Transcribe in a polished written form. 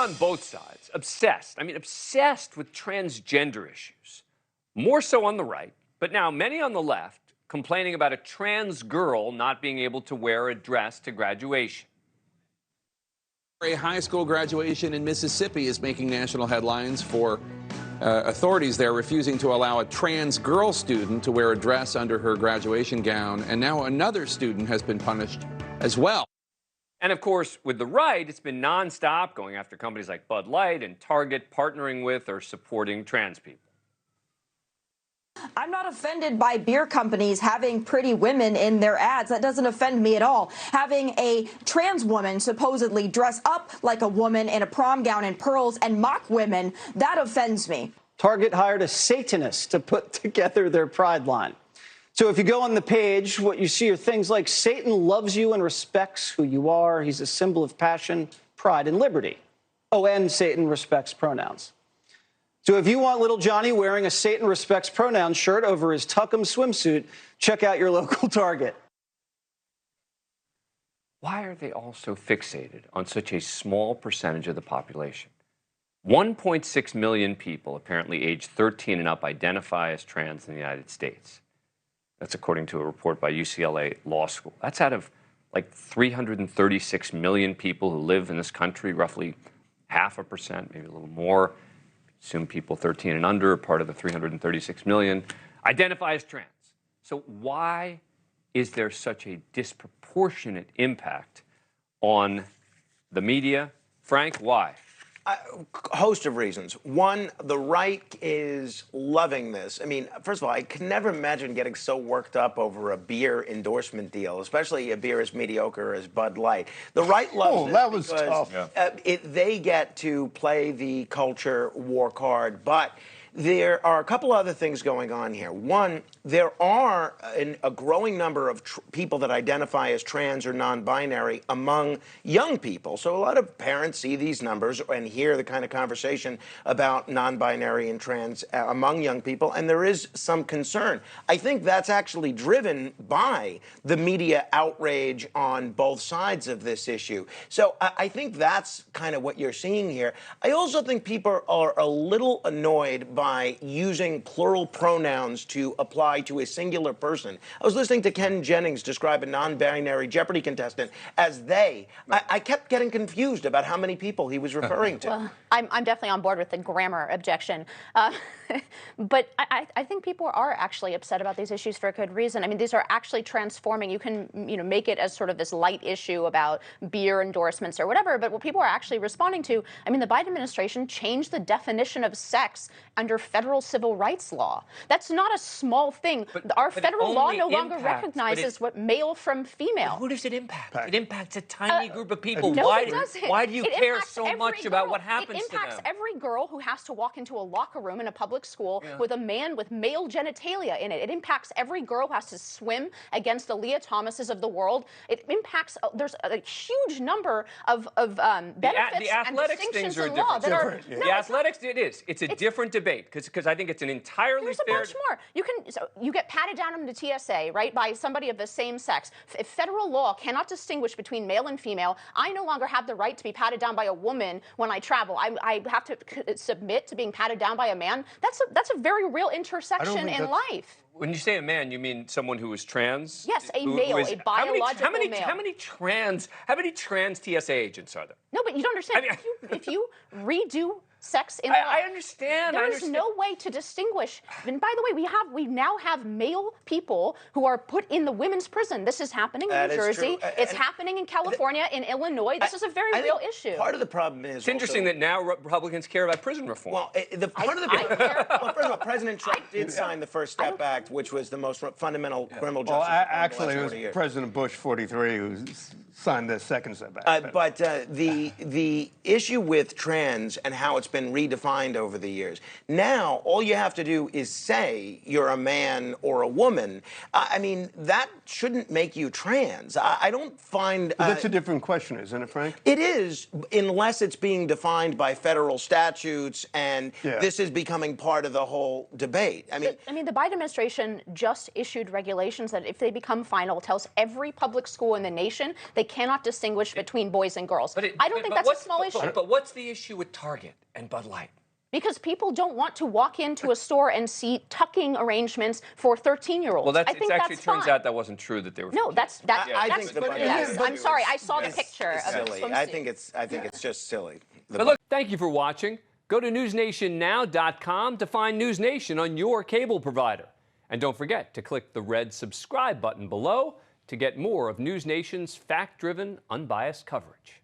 on both sides obsessed, obsessed with transgender issues. More so on the right, but now many on the left complaining about a trans girl not being able to wear a dress to graduation. A high school graduation in Mississippi is making national headlines for authorities there refusing to allow a trans girl student to wear a dress under her graduation gown, and now another student has been punished as well. And of course, with the right, it's been nonstop going after companies like Bud Light and Target partnering with or supporting trans people. I'm not offended by beer companies having pretty women in their ads. That doesn't offend me at all. Having a trans woman supposedly dress up like a woman in a prom gown and pearls and mock women, that offends me. Target hired a Satanist to put together their pride line. So if you go on the page, what you see are things like Satan loves you and respects who you are. He's a symbol of passion, pride, and liberty. Oh, and Satan respects pronouns. So if you want little Johnny wearing a Satan respects pronouns shirt over his Tuckum swimsuit, check out your local Target. Why are they all so fixated on such a small percentage of the population? 1.6 million people, apparently aged 13 and up, identify as trans in the United States. That's according to a report by UCLA Law School. That's out of like 336 million people who live in this country, roughly 0.5%, maybe a little more. Assume people 13 and under are part of the 336 million, identify as trans. So why is there such a disproportionate impact on the media? Frank, why? A host of reasons. One, the right is loving this. First of all, I could never imagine getting so worked up over a beer endorsement deal, especially a beer as mediocre as Bud Light. The right loves that was tough. They get to play the culture war card, but there are a couple other things going on here. One, there are a growing number of people that identify as trans or non-binary among young people. So a lot of parents see these numbers and hear the kind of conversation about non-binary and trans among young people, and there is some concern. I think that's actually driven by the media outrage on both sides of this issue. So I think that's kind of what you're seeing here. I also think people are a little annoyed by using plural pronouns to apply to a singular person. I was listening to Ken Jennings describe a non-binary Jeopardy contestant as they. I kept getting confused about how many people he was referring to. Well, I'm definitely on board with the grammar objection. But I think people are actually upset about these issues for a good reason. These are actually transforming. You can, make it as sort of this light issue about beer endorsements or whatever, but what people are actually responding to, the Biden administration changed the definition of sex under federal civil rights law. That's not a small thing. Our federal law no longer recognizes what male from female. Who does it impact? It impacts a tiny group of people. No, it doesn't. Why do you care so much about what happens to them? It impacts every girl who has to walk into a locker room in a public school with a man with male genitalia in it. It impacts every girl who has to swim against the Leah Thomases of the world. It impacts, there's a huge number of benefits and distinctions in law that are... No, the athletics, it's a different debate because I think it's an entirely There's a bunch more. You get patted down in the TSA, right, by somebody of the same sex. If federal law cannot distinguish between male and female, I no longer have the right to be patted down by a woman when I travel. I have to submit to being patted down by a man. That's a very real intersection in life. When you say a man, you mean someone who is trans? Yes, a male, a biological male. How many trans TSA agents are there? No, but you don't understand. If you redo sex in law, I understand. There is no way to distinguish. And by the way, we now have male people who are put in the women's prison. This is happening in New Jersey. It's happening in California, in Illinois. This is a very real issue. Part of the problem is it's interesting that now Republicans care about prison reform. Well, part of the well, first of all, President Trump did sign the First Step Act, which was the most fundamental criminal justice. Well, actually, it was President Bush 43 who signed the Second Step Act. But the issue with trans and how it's been redefined over the years. Now, all you have to do is say you're a man or a woman. That shouldn't make you trans. I don't find... That's a different question, isn't it, Frank? It is, unless it's being defined by federal statutes, and this is becoming part of the whole debate. The Biden administration just issued regulations that, if they become final, tells every public school in the nation they cannot distinguish between boys and girls. I don't think that's a small issue. But what's the issue with Target and Bud Light? Because people don't want to walk into a store and see tucking arrangements for 13-year-olds. Well, I think it actually that's turns fine. out that wasn't true, that they were. No, that's I think the Bud Light I'm sorry, I saw the picture It's of silly. swimsuit. I think it's just silly. But look, thank you for watching. Go to newsnationnow.com to find NewsNation on your cable provider. And don't forget to click the red subscribe button below to get more of NewsNation's fact-driven, unbiased coverage.